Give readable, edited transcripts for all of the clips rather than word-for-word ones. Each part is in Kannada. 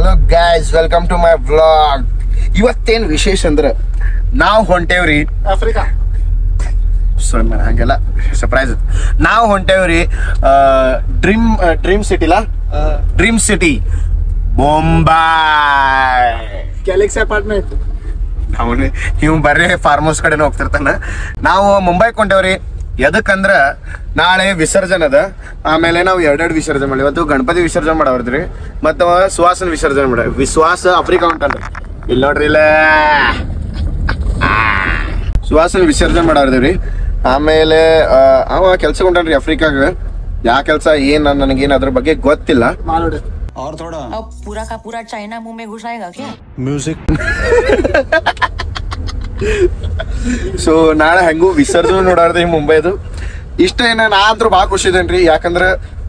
Hello guys, welcome to my vlog. ಇವತ್ತೇನ್ ವಿಶೇಷ ಅಂದ್ರೆ ನಾವು ಹೊಂಟೇವ್ರಿ ಆಫ್ರಿಕಾ. ಹಂಗೆಲ್ಲ ಸರ್ಪ್ರೈಸ್. ನಾವು ಹೊಂಟೇವ್ರಿ dream city Bombay galaxy apartment. ಇವ್ ಬರ್ರಿ ಫಾರ್ಮ್ ಹೌಸ್ ಕಡೆನ ಹೋಗ್ತಿರ್ತಾನ. ನಾವು ಮುಂಬೈಗೆ ಕೊಂಡೇವ್ರಿ. ಎದಕ್ಕಂದ್ರ ನಾಳೆ ವಿಸರ್ಜನೆ ಅದ. ಆಮೇಲೆ ನಾವು ಎರಡೆರಡು ವಿಸರ್ಜನೆ ಮಾಡಿ, ಇವತ್ತು ಗಣಪತಿ ವಿಸರ್ಜನೆ ಮಾಡವ್ರದ್ರಿ, ಮತ್ತ ಸುವಾಸನ ವಿಸರ್ಜನೆ ಮಾಡ. ವಿಶ್ವಾಸ ಆಫ್ರಿಕಾ ಹೊಂಟನ್ರಿ. ಇಲ್ಲಿ ನೋಡ್ರಿ, ಇಲ್ಲ ಸುವಾಸನ ವಿಸರ್ಜನೆ ಮಾಡವ್ರದೇವ್ರಿ. ಆಮೇಲೆ ಅವ ಕೆಲ್ಸ ಹೊಂಟನ್ರಿ ಆಫ್ರಿಕಾಗ. ಯಾ ಕೆಲ್ಸ ಏನ್ ನನಗೇನ್ ಅದ್ರ ಬಗ್ಗೆ ಗೊತ್ತಿಲ್ಲ. और थोड़ा अब पूरा का पूरा चाइना मुंह में घुसाएगा क्या? म्यूजिक. ಸೊ ನಾಳೆ ಹೆಂಗು ವಿಸರ್ಜನೆ ನೋಡಾರ್ದಿ ಮುಂಬೈದು. ಇಷ್ಟ ಏನ ನಾ ಅಂತ್ರು ಭಾಳ ಖುಷಿ ಇದೇನ್ರಿ. ಯಾಕಂದ್ರ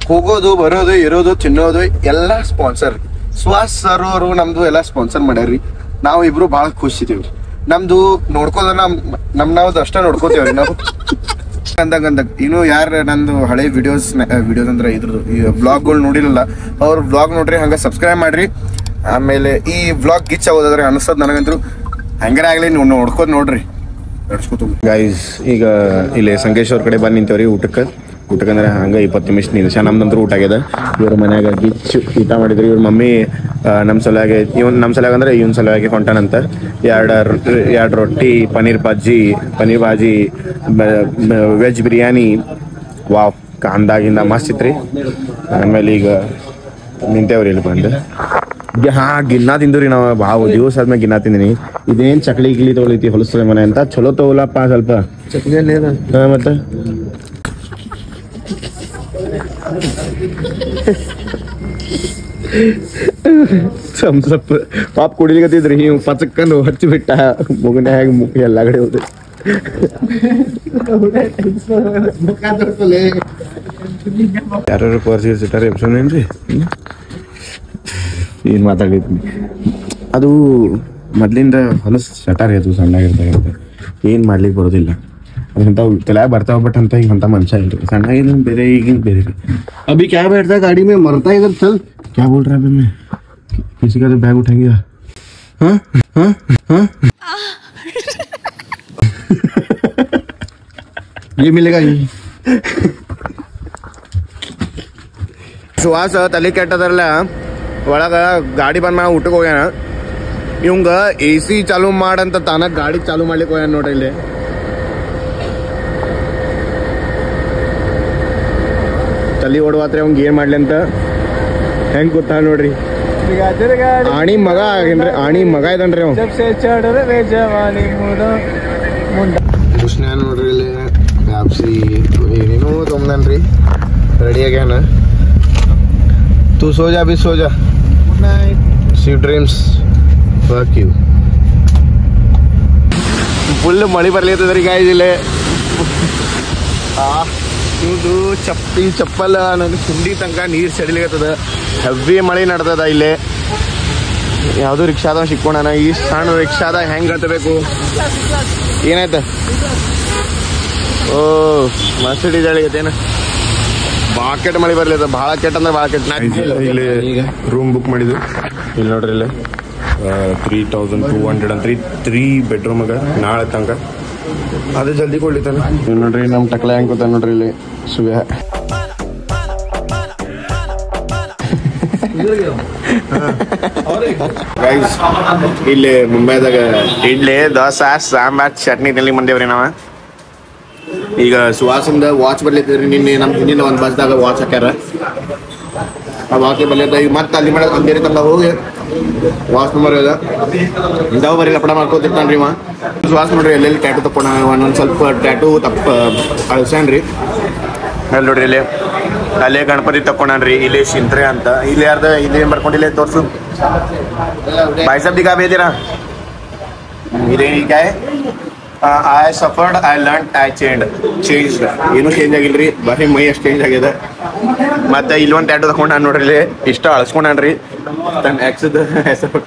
ಹೋಗೋದು ಬರೋದು ಇರೋದು ತಿನ್ನೋದು ಎಲ್ಲಾ ಸ್ಪಾನ್ಸರ್. ಸುಹಾಸ್ ಸರ್ ಅವರು ನಮ್ದು ಎಲ್ಲಾ ಸ್ಪಾನ್ಸರ್ ಮಾಡ್ಯಾರ್ರಿ. ನಾವು ಇಬ್ರು ಭಾಳ ಖುಷಿ ಇದೀವಿ. ನಮ್ದು ನೋಡ್ಕೋದ್ರ ನಾವು ಅಷ್ಟ ನೋಡ್ಕೋತೇವ್ರಿ ನಾವು. ಅಂದಾಗ ಇನ್ನು ಯಾರು ನಂದು ಹಳೆ ವಿಡಿಯೋಸ್ ಅಂದ್ರೆ ಇದ್ರದ್ದು ಈ ವ್ಲಾಗ್ಗಳು ನೋಡಿರಲ್ಲ, ಅವ್ರ ವ್ಲಾಗ್ ನೋಡ್ರಿ, ಹಂಗ ಸಬ್ಸ್ಕ್ರೈಬ್ ಮಾಡ್ರಿ. ಆಮೇಲೆ ಈ ವ್ಲಾಗ್ ಗಿಚ್ಚ ಹೋದ್ರೆ ಅನಿಸ್ತದ ನನಗಂತೂ. ಹಂಗಾರೆ ಆಗ್ಲಿ, ನೀವು ನೋಡ್ಕೋದ್ ನೋಡ್ರಿ. ಗೈಸ್, ಈಗ ಇಲ್ಲಿ ಸಂಕೇಶ್ವರ ಕಡೆ ಬಂದು ನಿಂತೇವ್ರಿ ಊಟಕ್ಕಂದ್ರೆ ಹಂಗ 20 ನಿಮಿಷ ನಿಮಿಷ ನಮ್ದಂತೂ ಊಟ ಆಗ್ಯದ. ಇವ್ರ ಮನ್ಯಾಗ ಊಟ ಮಾಡಿದ್ರಿ. ಇವ್ರ ಮಮ್ಮಿ ನಮ್ಮ ಸಲುವಾಗಿ ಅಂದ್ರೆ ಇವನ್ ಸಲುವಾಗಿ ಹೊಂಟಾನಂತ. ಎರಡು ರೊಟ್ಟಿ, ಪನ್ನೀರ್ ಭಾಜಿ, ವೆಜ್ ಬಿರಿಯಾನಿ, ವಾವ್, ಕಾಂದಾಗಿಂದ ಮಸ್ತ್ ಇತ್ರಿ. ಆಮೇಲೆ ಈಗ ನಿಂತೇವ್ರಿ ಇಲ್ಲಿ ಬಂದು. ಗಿನ್ನಾ ತಿಂದ್ರಿ ನಾವು. ಭಾಳ ದಿವಸ ಆದ್ಮೇಲೆ ಗಿನ್ನಾ ತಿಂದಿನಿ. ಇದೇನ್ ಚಕ್ಲಿ ಗಿಲಿ ತೊಗೊಳೈತಿ ಹೊಲಸ್ರ ಮನೆ ಅಂತ. ಚಲೋ ತಗೊಳಪ್ಪ ಸ್ವಲ್ಪ. ಮತ್ತೆ ಸ್ವಲ್ಪ ಪಾಪ್ ಕುಡಿಲಿಕತ್ತಿದ್ರಿ. ನೀವು ಪಚಕ್ಕಂದು ಹಚ್ಚಿ ಬಿಟ್ಟ ಮುಗನ್ಯಾಗ ಎಲ್ಲ ಕಡೆ ಹೋದ್ರಿ. ಯಾರು ಪರ್ಸ್ ಇಟ್ಟಾರ ಎಪ್ಸೋನೇನ್ರಿ. ಏನ್ ಮಾತಾಡಿದ್ನಿ, ಅದು ಮೊದ್ಲಿಂದ ಹೊಲಸ್ ಶಟಾರಿ ಅದು ಸಣ್ಣಾಗಿರ್ತಾಗಿರ್ತ. ಏನ್ ಮಾಡ್ಲಿಕ್ಕೆ ಬರೋದಿಲ್ಲ ಅಂತ ತಲೆ ಬರ್ತಾವ. ಬಟ್ ಅಂತ ಹಿಂಗಂತ ಮನುಷ್ಯ ಇಲ್ರಿ. ಸಣ್ಣಾಗಿದ್ ಬೇರೆ, ಈಗಿನ ಬೇರೆ. अभी क्या बैठता गाड़ी में, मरता इधर चल. क्या बोल रहा है मैं? किसी का तो बैग उठाएंगे. हाँ हाँ हाँ ये मिलेगा ये. ಸುವಾಸ ತಲೆ ಕೆಟ್ಟದಲ್ಲ. ಒಳಗ ಗಾಡಿ ಬಂದ್ ಮಾ ಊಟಕ್ಕೆ ಹೋಗ್ಯಾನ. ಇವಂಗ AC ಚಾಲು ಮಾಡಂತ ತಾನ ಗಾಡಿ ಚಾಲು ಮಾಡ್ಲಿಕ್ಕೆ ಹೋಗ್ಯಾನ ನೋಡ್ರಿ. ಇಲ್ಲಿ ತಲೆ ಓಡುವಾತ್ರಿ ಅವಂಗ ಏನ್ ಮಾಡ್ಲಿ ಅಂತ ಹೆಂಗ್ ಗೊತ್ತಾ ನೋಡ್ರಿ. ಆಣಿ ಮಗ ಇದನ್ರಿ ಅವ್. ನೋಡ್ರಿ ಇಲ್ಲಿ ವ್ಯಾಪ್ಸಿ ಏನೇನೋ ತೊಂದನ್ರಿ. ರೆಡಿ ಆಗ್ಯಾನ. तू सो जा, अभी सो जा. Good night, sweet dreams. Fuck you. Full ಮಳಿ ಬರ್ಲಿತ್ತದ್ರಿ ಗಾಯ್ಸ್ ಇಲ್ಲಿ. ಇದು ಚಪ್ಪಲ್ ನನ್ನ ಕುಂಡಿ ತನಕ ನೀರು ಸಡಿಲಿಕತ್ತದ. ಹೆವಿ ಮಳಿ ನಡ್ದದ ಇಲ್ಲಿ. ಯಾವ್ದು ರಿಕ್ಷಾದಾಗ ಸಿಕ್ಕೋಣ. ಈ ಸಣ್ಣ ರಿಕ್ಷಾದಾಗ ಹೆಂಗ್ ಹತ್ತಬೇಕು? ಏನಾಯ್ತ? ಓ ಮಸ್ತ್ ಡಿಜಾಳಿಗತ್ತೇನ. ಭಾಳ ಕೆಟ್ಟ ಮಳಿ ಬರ್ಲಿದ. ಭಾಳ ಕೆಟ್ಟ ಅಂದ್ರೆ ಭಾಳ ಕೆಟ್ಟ. ಇಲ್ಲಿ ರೂಮ್ ಬುಕ್ ಮಾಡಿದ್ವಿ. ಇಲ್ಲಿ ನೋಡ್ರಿ, ಇಲ್ಲಿ 3200 ಅಂತ 3 ಬೆಡ್ರೂಮ್ ಆಗ ನಾಳೆ ತನಕ. ಅದೇ ಜಲ್ದಿ ಕೊಡ್ಲಿತಾನ. ಇಲ್ಲಿ ನೋಡ್ರಿ ನಮ್ ಟಕ್ಲ ಹೆಂಗ್ ಗೊತ್ತ ನೋಡ್ರಿ. ಇಲ್ಲಿ ಸುವ್ಯ ಇಲ್ಲಿ ಮುಂಬೈದಾಗ ಇಡ್ಲಿ, ದೋಸೆ, ಸಾಂಬಾರ್, ಚಟ್ನಿ ತಿನ್ಲಿ ಬಂದೇವ್ರಿ ನಾವ. ಈಗ ಸುವಾಸಂದ ವಾಚ್ ಬರ್ಲಿತ್ತದ್ರಿ. ನಿನ್ನೆ ಒಂದ್ ಬಸ್ದಾಗ ವಾಚ್ ಹಾಕ್ಯಾರ. ಆ ವಾಚ್ ಬರ್ಲಿತ್ತ. ಈಗ ಮತ್ತೆ ಅಲ್ಲಿ ಮಾಡ ಅಂದೇರಿ ತನಕ ಹೋಗಿ ವಾಚ್ ನಂಬರ್ ಅದ ಇಂಥವು ಬರೀ ಲಪಡ ಮಾಡ್ಕೋತಿರ್ತಾನ್ರಿ ಇವ. ಸುವಾಸ ನೋಡ್ರಿ ಎಲ್ಲೆಲ್ಲಿ ಟ್ಯಾಟು ತಕ್ಕೋಣ. ಒಂದೊಂದ್ ಸ್ವಲ್ಪ ಟ್ಯಾಟು ಅಳ್ಸ್ಯಾನ್ರಿ. ಅಲ್ಲಿ ನೋಡ್ರಿ ಇಲ್ಲಿ ಅಲ್ಲೇ ಗಣಪತಿ ತಕ್ಕೊಂಡ್ರಿ. ಇಲ್ಲಿ ಶಿಂತ್ರೆ ಅಂತ. ಇಲ್ಲಿ ಯಾರ್ದ ಇಲ್ಲಿ ಏನ್ ಬರ್ಕೊಂಡಿಲ್ಲ ತೋರ್ಸು. ಬಾಯ್ಸಬ್ ದಿಗಾ ಬೇದಿರಾ ಇದೇ ಈಗ I suffered, I learn, I change. ಏನು ಚೇಂಜ್ ಆಗಿಲ್ರಿ, ಬರೀ ಮೈ ಅಷ್ಟು ಚೇಂಜ್ ಆಗ್ಯದ. ಮತ್ತೆ ಇಲ್ಲೊಂದು ಟ್ಯಾಟು ತಕೊಂಡ ನೋಡ್ರಿ. ಇಷ್ಟ ಅಳ್ಸ್ಕೊಂಡ್ರಿ ತನ್ನ ಎಕ್ಸ್ದ ಹೆಸರು.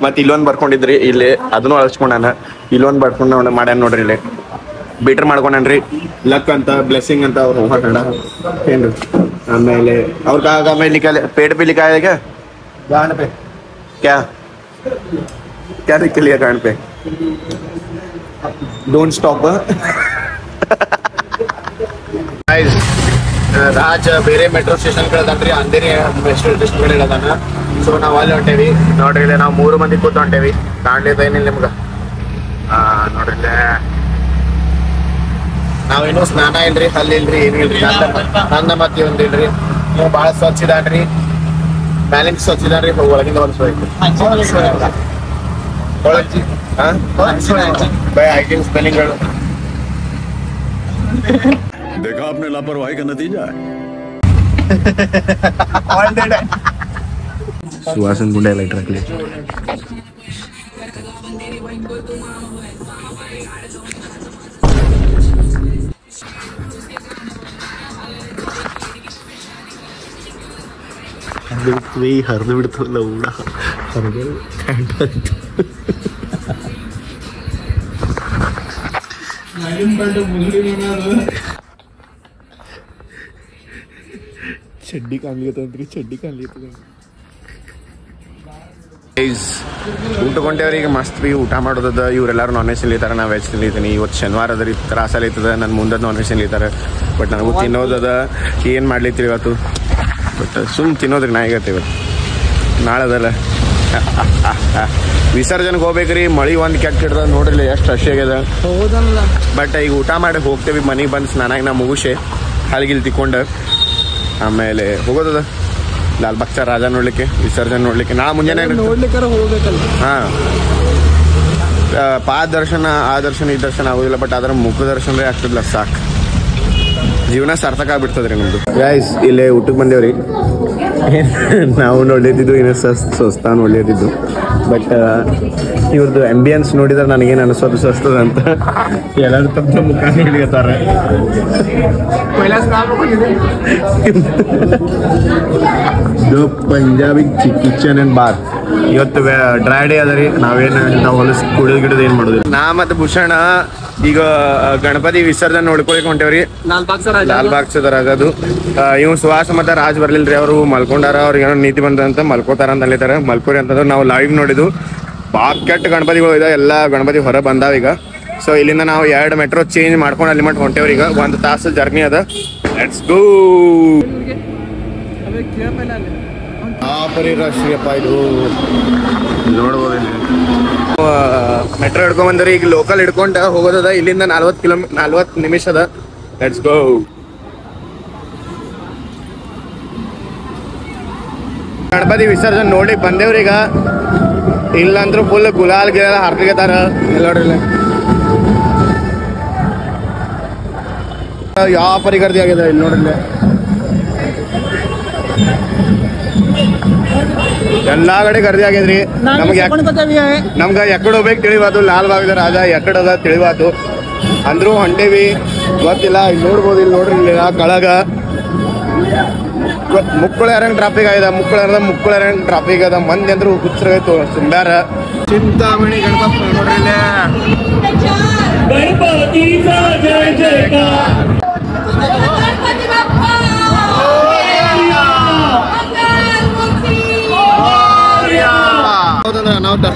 ಮತ್ತೆ ಇಲ್ಲೊಂದು ಬರ್ಕೊಂಡಿದ್ರಿ ಇಲ್ಲಿ, ಅದನ್ನು ಅಳ್ಸ್ಕೊಂಡಾನ. ಇಲ್ಲೊಂದು ಬರ್ಕೊಂಡು ಮಾಡ್ಯಾನ ನೋಡ್ರಿ. ಇಲ್ಲಿ ಬೀಟರ್ ಮಾಡ್ಕೊಂಡ್ರಿ. ಲಕ್ ಅಂತ, ಬ್ಲೆಸ್ಸಿಂಗ್ ಅಂತ ಅವ್ರು ಹೊರಟ ಏನ್ರಿ. ಆಮೇಲೆ ಅವ್ರ ಆಮೇಲೆ ಪೇಟ್ ಬಿ ಲಿಖಾ गांड पे क्या क्या देख के लिया गांड पे डोंट स्टॉप ರಾಜ್ ಬೇರೆ metro station ಕಳ್ದನ್ರಿ Andheri metro station ಕಡೆ ಇಳದಾನ ಸೊ ನಾವು ಅಲ್ಲಿ ಹೊಂಟೇವಿ ನೋಡ್ರಿ ಇಲ್ಲಿ ನಾವು 3 ಮಂದಿ ಕೂತ್ ಹೊಂಟೇವಿ ಕಾಣ್ಲಿದ ಏನಿಲ್ಲ ನಿಮ್ಗೆ ನೋಡ್ರಿ ನಾವೇನು ಸ್ನಾನ ಇಲ್ರಿ ಹಲ್ಲಿ ಇಲ್ರಿ ಏನು ಇಲ್ರಿ ನನ್ನ ಮತ್ತೆ ಒಂದು ಇಲ್ರಿ ನೀವು ಭಾಳ ಸ್ವಚ್ಛ ಇದಾನ್ರಿ ಮ್ಯಾಲಿಂದ ಸ್ವಚ್ಛ ಇದಾನ್ರಿ ಒಳಗಿಂದ ಹೊಲಿಸ್ಬೇಕು ಬೈ ಹೈಜಿನ್ ಸ್ಪೆಲ್ಲಿಂಗ್ಗಳು देखा आपने लापरवाही का नतीजा है सुहासन गुंडा लाइट रख ले ಹರಿದು ಬಿಡ್ತಲ್ಲ ಊಡ ಚಡ್ಡಿ ಕಾಣ್ಲಿತ್ತಂತ್ರಿ ಚಡ್ಡಿ ಕಾಣ್ಲಿತ್ತದ ಊಟ ಕೊಂಡೇವ್ರಿ ಈಗ ಮಸ್ತ್ ಬಿ ಊಟ ಮಾಡೋದದ ಇವರೆಲ್ಲರೂ ನಾನ್ ವೆಜ್ ತಿನ್ಲಿತಾರೆ ನಾ ವೆಜ್ ತಿನ್ಲಿತೀನಿ ಇವತ್ತು ಶನಿವಾರ ಅದ ರೀ ತ್ರಾಸಲ್ಲಿ ಐತದ ನನ್ನ ಮುಂದೆ ನಾನ್ ವೆಜ್ ತಿನ್ಲಿತಾರೆ ಬಟ್ ನನಗೂ ತಿನ್ನೋದದ ಏನು ಮಾಡ್ಲಿತ್ತೀರಿ ಇವತ್ತು ಬಟ್ ಸುಮ್ ತಿನ್ನೋದ್ರಿ ನಾ ಈಗತ್ತೆ ಇವತ್ತು ನಾಳೆ ಅದಲ್ಲ ವಿಸರ್ಜನೆಗೆ ಹೋಗ್ಬೇಕ್ರಿ ಮಳಿ ಒಂದು ಕೆಟ್ಟ ಹಿಡ್ದ ನೋಡ್ರಿ ಎಷ್ಟು ರಶ್ ಆಗ್ಯದ ಬಟ್ ಈಗ ಊಟ ಮಾಡಿ ಹೋಗ್ತೇವಿ ಮನೆಗೆ ಬಂದು ಸ್ನಾನಾಗಿ ನಾ ಮುಗಿಸಿ ಹಲ್ಗಿಲ್ ತಿಕ್ಕೊಂಡು ಆಮೇಲೆ ಹೋಗೋದದ ಲಾಲ್ ಬಾಗ್ ಚಾ ರಾಜ ನೋಡ್ಲಿಕ್ಕೆ ವಿಸರ್ಜನೆ ನೋಡ್ಲಿಕ್ಕೆ ನಾ ಮುಂಜಾನೆ ಹೋಗ್ಬೇಕಲ್ಲ ಹಾಂ ದರ್ಶನ ಆ ದರ್ಶನ ಈ ದರ್ಶನ ಆಗೋದಿಲ್ಲ ಬಟ್ ಅದರ ಮುಖ ದರ್ಶನ ಆಗ್ತದಲ್ಲ ಸಾಕು ಜೀವನ ಸಾರ್ಥಕ ಆಗ್ಬಿಡ್ತದ್ರಿ ನಮ್ದು ಗೈಸ್ ಇಲ್ಲೇ ಊಟಕ್ಕೆ ಬಂದೇವ್ರಿ ನಾವು ನೋಡ್ಲಿದ್ದು ಇನ್ನೂ ಸ್ವಸ್ತ ನೋಡ್ಲಿದ್ದು ಬಟ್ ಇವ್ರದ್ದು ಆಂಬಿಯನ್ಸ್ ನೋಡಿದ್ರೆ ನನಗೇನು ಅನಿಸೋದು ಸ್ವಸ್ತದ ಅಂತ ಎಲ್ಲರೂ ತಮ್ಮ ಮುಖ ನೋಡ್ಲಿಕತ್ತಾರೆ ಇದು ಪಂಜಾಬಿ ಕಿಚನ್ ಅಂಡ್ ಬಾರ್ ಇವತ್ತು ಡ್ರೈ ಡೇ ಅದ ರೀ ನಾವು ಹೊಲಸ್ ಕುಡಿದು ಗಿಡದ ಏನು ಮಾಡೋದು ನಾ ಮತ್ತು ಭೂಷಣ ಈಗ ಗಣಪತಿ ವಿಸರ್ಜನೆ ನೋಡ್ಕೊಳಕ್ ಹೊಂಟೇವ್ರಿ ಲಾಲ್ ಬಾಗ್ ರಾಜದು ಇವ್ ಸುಹಾಸ್ ಮತ್ತೆ ರಾಜ್ ಬರ್ಲಿಲ್ರಿ ಅವರು ಮಲ್ಕೊಂಡಾರ ಅವ್ರಿಗೆ ಏನೋ ನೀತಿ ಬಂದಂತ ಮಲ್ಕೋತಾರ ಅಂತ ಅಲ್ಲಿತಾರ ಮಲ್ಕೋರಿ ಅಂತಂದ್ರೆ ನಾವು ಲೈವ್ ನೋಡಿದ್ವು ಕೆಟ್ಟ ಗಣಪತಿಗಳು ಇದೆ ಎಲ್ಲ ಗಣಪತಿ ಹೊರ ಬಂದಾವ ಈಗ ಸೊ ಇಲ್ಲಿಂದ ನಾವು 2 ಮೆಟ್ರೋ ಚೇಂಜ್ ಮಾಡ್ಕೊಂಡು ಅಲ್ಲಿ ಮಟ್ಟ ಹೊಂಟೇವ್ರಿ ಈಗ 1 ತಾಸು ಜರ್ನಿ ಅದ ಲೆಟ್ಸ್ ಗೋ ರಾಷ್ಟ್ರೀಯಪ್ಪ ಇದು ನೋಡ್ಬೋದು ಮೆಟ್ರೋ ಹಿಡ್ಕೊಂಡ್ ಬಂದ್ರಿ ಈಗ ಲೋಕಲ್ ಹಿಡ್ಕೊಂಡ ಹೋಗೋದದ ಇಲ್ಲಿಂದ 40 ನಿಮಿಷ ಅದ ಲೆಟ್ಸ್ ಗೋ ಗಣಪತಿ ವಿಸರ್ಜನೆ ನೋಡಿ ಬಂದೇವ್ರಿ ಈಗ ಇಲ್ಲಂದ್ರೂ ಫುಲ್ ಗುಲಾಲ್ ಗಿಲಾಲ್ ಹಾರ್ಲಿಕತ್ತಾರ ನೋಡ್ರಿ ಯಾವ ಪರಿಗರ್ದಿ ಆಗಿದೆ ಇಲ್ಲಿ ನೋಡ್ರಿ ಎಲ್ಲಾ ಕಡೆ ಗರ್ದಿ ಆಗಿದ್ರಿ ನಮ್ಗ ಎಕಡೆ ಹೋಗ್ಬೇಕು ತಿಳಿವಾತು ಲಾಲ್ ಬಾಗ್ ರಾಜ ಎಕಡದ ತಿಳಿವಾತು ಅಂದ್ರೂ ಹೊಂಟೇವಿ ಗೊತ್ತಿಲ್ಲ ಇಲ್ಲಿ ನೋಡ್ಬೋದು ಇಲ್ಲಿ ನೋಡ್ರಿ ಇಲ್ಲಿ ಕಳಗ ಮುಕ್ಕಳರಂಗ್ ಟ್ರಾಫಿಕ್ ಆಗಿದೆ ಮುಕ್ಕಳರಂಗ್ ಟ್ರಾಫಿಕ್ ಅದ ಮಂದಿ ಅಂದ್ರೂ ಹುಚ್ಚರಾಯ್ತು ಸುಂಬ್ಯಾರ ಚಿಂತಾಮಣಿ ಗಣಪತಿ ನೋಡ್ರಿ ಅನಾಹುತ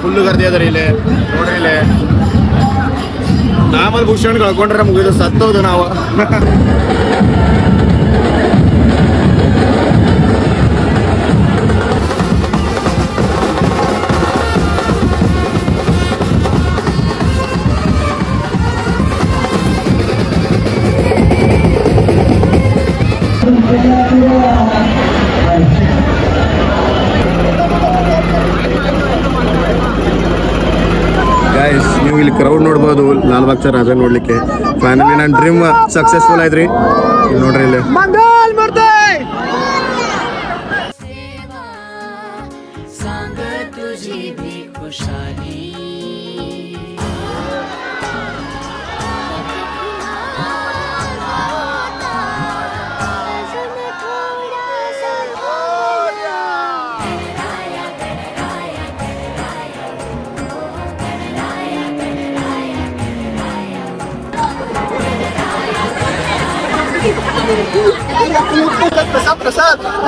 ಫುಲ್ ಗರ್ದಿ ಅದ್ರಿ ಇಲ್ಲಿ ನೋಡ್ರಿ ಇಲ್ಲಿ ನಾಮಲ್ ಭೂಷಣ್ ಕಳ್ಕೊಂಡ್ರೆ ಮುಗಿದು ಸತ್ತೋದು ನಾವು ನೀವು ಇಲ್ಲಿ ಕ್ರೌಡ್ ನೋಡ್ಬೋದು ಲಾಲ್ ಬಾಗ್ ರಾಜ ನೋಡ್ಲಿಕ್ಕೆ ಫೈನಲಿ ನನ್ನ ಡ್ರೀಮ್ ಸಕ್ಸಸ್ಫುಲ್ ಆಯ್ತ್ರಿ ಇಲ್ಲಿ ನೋಡ್ರಿ ಇಲ್ಲಿ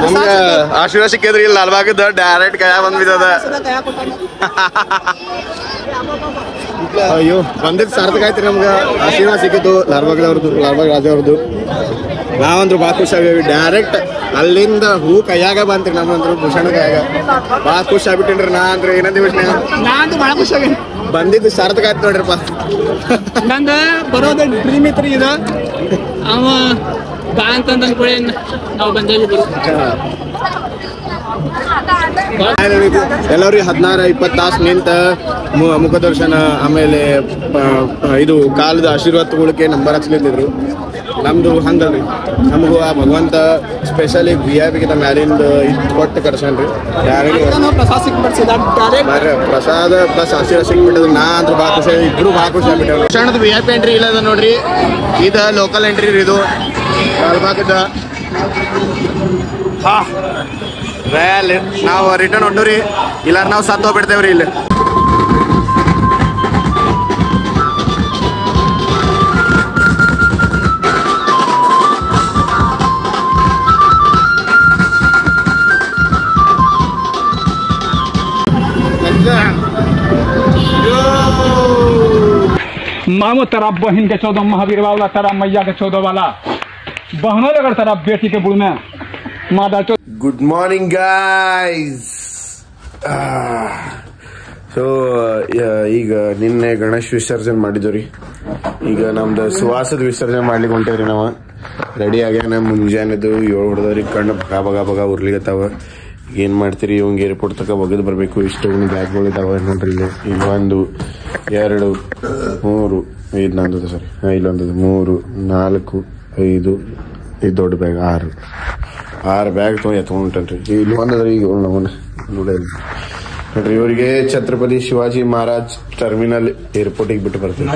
ನಮ್ಗೆ ಆಶೀರ್ವಾದ ಸಿಕ್ಕಿದ್ರಿ ಇಲ್ಲಿ ಲಾಲ್ಬಾಗದ ಡೈರೆಕ್ಟ್ ಕೈಯಾಗ ಬಂದ್ಬಿದ್ದದ. ಅಯ್ಯೋ ಬಂದಿದ್ದು ಸಾರ್ಥಕ ಆಯ್ತು ನಮ್ಗೆ. ಆಶೀರ್ವಾದ ಸಿಕ್ಕಿದ್ದು ಲಾಲ್ಬಾಗ್ ರಾಜ ಅವ್ರದ್ದು. ನಾವಂದ್ರು ಭಾಳ ಖುಷಿ ಆಗೇವಿ. ಡೈರೆಕ್ಟ್ ಅಲ್ಲಿಂದ ಹೂ ಕೈಯಾಗ ಬಂತ್ರಿ ನಮ್ಮಂದ್ರು ಭೂಷಣ ಕೈಯಾಗ. ಭಾಳ ಖುಷಿ ಆಗ್ಬಿಟ್ಟಿನ್ರಿ. ನಾ ಅಂದ್ರೆ ಏನಂದ ನಾ ಅಂತೂ ಭಾಳ ಖುಷಿ ಆಗೇನಿ. ಬಂದಿದ್ದು ಸಾರ್ಥಕ ಆಯ್ತು ನೋಡ್ರಿಪ್ಪ. ನಂದ ಬರೋದ ಡ್ರೀಮ್ ಇತ್ರಿ ಇದು. ಅವ ಬಾ ಅಂತಂದ ಕೂಡ ನಾವು ಬಂದೇವಿ ಬರು. ಎಲ್ಲರಿಗೆ 16-20 ತಾಸು ನಿಂತ ಮುಖದರ್ಶನ ಆಮೇಲೆ ಇದು ಕಾಲದ ಆಶೀರ್ವಾದ ತಗೊಳಕ್ಕೆ ನಂಬರ್ ಹಚ್ಲಿದ್ರು. ನಮ್ದು ಹಂಗಲ್ರಿ, ನಮಗೂ ಆ ಭಗವಂತ ಸ್ಪೆಷಲಿ VIP ಗಿಂತ ಮ್ಯಾಲಿಂದ ಇದು ಕೊಟ್ಟು ಕರ್ಸನ್ರಿ. ಪ್ರಸಾದ ಸಿಕ್ಬಿಡ್ಸಿದ ಪ್ರಸಾದ ಪ್ಲಸ್ ಆಶೀರ್ವಾದ ಸಿಕ್ಬಿಟ್ಟದ. ನಾ ಅಂದ್ರೆ ಭಾಳ ಖುಷಿ, ಇಬ್ರು ಭಾಳ ಖುಷಿ ಆಗ್ಬಿಟ್ಟವ್ರು. ಭೂಷಣದ VIP ಎಂಟ್ರಿ ಇಲ್ಲ ಅದ ನೋಡ್ರಿ. ಇದು ಲೋಕಲ್ ಎಂಟ್ರಿ ರೀ. ಇದು ಲಾಲ್ಬಾಗದ. ಹಾ ಅಲ್ಲಿ ನಾವು ರಿಟರ್ನ್ ಹೊಂಟವ್ರಿ. ಇಲ್ಲ ನಾವು ಸತ್ತು ಹೋಗ್ಬಿಡ್ತೇವ್ರಿ ಇಲ್ಲಿ. मामो तेरा बहन के 14 महावीर वाला, तेरा मैया के 14 वाला, बहनों लगा तेरा बेटी के बुढ़ में मादा चो. Good morning guys. ಸೊ ಈಗ ನಿನ್ನೆ ಗಣೇಶ ವಿಸರ್ಜನೆ ಮಾಡಿದ್ವಿ. ಈಗ ನಮ್ದು ಸುವಾಸದ ವಿಸರ್ಜನೆ ಮಾಡ್ಲಿಕ್ಕೆ ಹೊಂಟೇವ್ರಿ. ನಾವು ರೆಡಿ ಆಗ್ಯಾನ. ಮುಂಜಾನೆದು 7 ಹೊಡೆದವ್ರಿಗೆ ಕಣ್ಣು ಬಗ ಬಗ ಉರ್ಲಿಗತ್ತಾವ. ಏನ್ ಮಾಡ್ತೀರಿ, ಇವಂಗೆ ಏರ್ಪೋರ್ಟ್ ತಕ ಒಗದ್ ಬರ್ಬೇಕು. ಇಷ್ಟು ಬ್ಯಾಗ್ಗಳು ಇದಾವ ನೋಡ್ರಿ. ಇಲ್ಲಿ 1 2 3 5 ನಂದು ಸರಿ ಇಲ್ಲೊಂದು 3 4 5 ಇದು ದೊಡ್ಡ ಬ್ಯಾಗ್ 6 ಬ್ಯಾಗ್ ಎತ್ಕೊಂಡ್ರಿ. ಇಲ್ಲಿ ಒಂದ್ರಿ ಈಗ ನೋಡ್ರಿ. ಇವರಿಗೆ ಛತ್ರಪತಿ ಶಿವಾಜಿ ಮಹಾರಾಜ್ ಟರ್ಮಿನಲ್ ಏರ್ಪೋರ್ಟಿಗೆ ಬಿಟ್ಟು ಬರ್ತೀವಿ.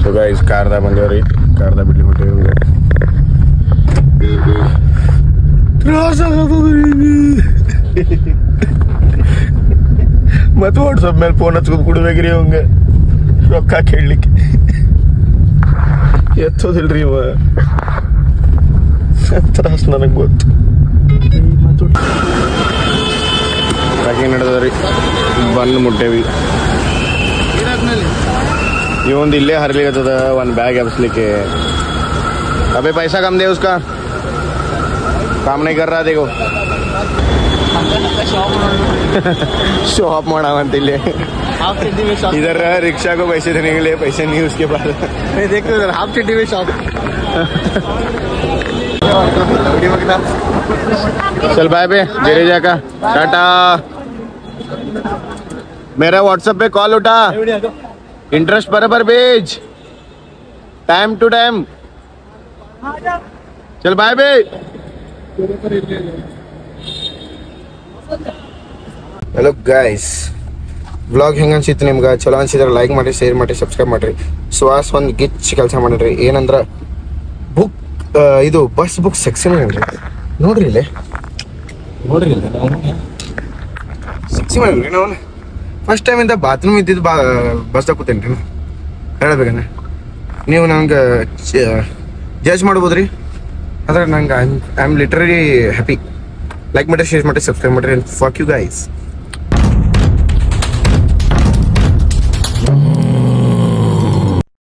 So guys ಕಾರ್ದಾಗ ಬಂದೇವ್ರಿ. ಕಾರ್ದಾಗ ಬಿಡ್ಲಿಕ್ಕೆ ಹೊಂಟೇವಿ. ಮತ್ತೆ ವಾಟ್ಸಪ್ ಮೇಲೆ ಫೋನ್ ಹಚ್ಕೊಂಡು ಕೊಡ್ಬೇಕ್ರಿ ಅವಂಗ ರೊಕ್ಕ ಕೇಳಲಿಕ್ಕೆ. ಎತ್ತೋದಿಲ್ರಿ ಇವ. ತ್ರಾಸ ನನಗೆ ಗೊತ್ತು. ಪ್ಯಾಕಿಂಗ್ ನಡೆದದ್ರಿ. ಬಂದು ಮುಟ್ಟೇವಿ. ಇವೊಂದು ಇಲ್ಲೇ ಹರ್ಲಿಗತ್ತದ ಒಂದು ಬ್ಯಾಗ್ ಎಬ್ಸ್ಲಿಕ್ಕೆ. अबे पैसा कम दे उसका, काम नहीं कर रहा. देखो शॉप माड़ावंत इले. इधर रिक्शा को पैसे देने के लिए पैसे नहीं उसके पास. देखो इधर हाफ सिटी में शॉप. चल बाय पे जडेजा का टाटा. मेरा व्हाट्सएप पे कॉल उठा, इंटरेस्ट बराबर भेज, टाइम टू टाइम. चल बाय बे. ಹಲೋ ಗೈಸ್, ವ್ಲಾಗ್ ಹೆಂಗೆ ಅನ್ಸಿತ್ತು ನಿಮ್ಗೆ? ಚಲೋ ಅನ್ಸಿದ್ರೆ ಲೈಕ್ ಮಾಡಿ, ಶೇರ್ ಮಾಡಿ, ಸಬ್ಸ್ಕ್ರೈಬ್ ಮಾಡಿರಿ. ಸುವಾಸ್ ಒಂದು ಗಿಚ್ ಕೆಲಸ ಮಾಡಿರಿ. ಏನಂದ್ರೆ ಬುಕ್ ಇದು ಬಸ್ ಬುಕ್ ಸೆಕ್ಷನ್ ಏನ್ರಿ ನೋಡ್ರಿ. ಇಲ್ಲೇ ನೋಡ್ರಿ, ಇಲ್ಲ ಸೆಕ್ಷನ್ ಮಾಡಿರಿ. ನಾವು ಫಸ್ಟ್ ಟೈಮ್ ಇಂದ ಬಾತ್ರೂಮ್ ಇದ್ದಿದ್ದು ಬಸ್ದಾಗ ಕೂತೇನ್ರಿ. ಹೇಳ್ಬೇಕಂದ್ರೆ ನೀವು ನಂಗೆ ಜಡ್ಜ್ ಮಾಡ್ಬೋದ್ರಿ. ಆದ್ರೆ ನಂಗೆ I am literally happy. Like ಮಾಡಿ, ಶೇರ್ ಮಾಡಿ, ಸಬ್ಸ್ಕ್ರೈಬ್ ಮಾಡಿರಿ. Fuck you guys.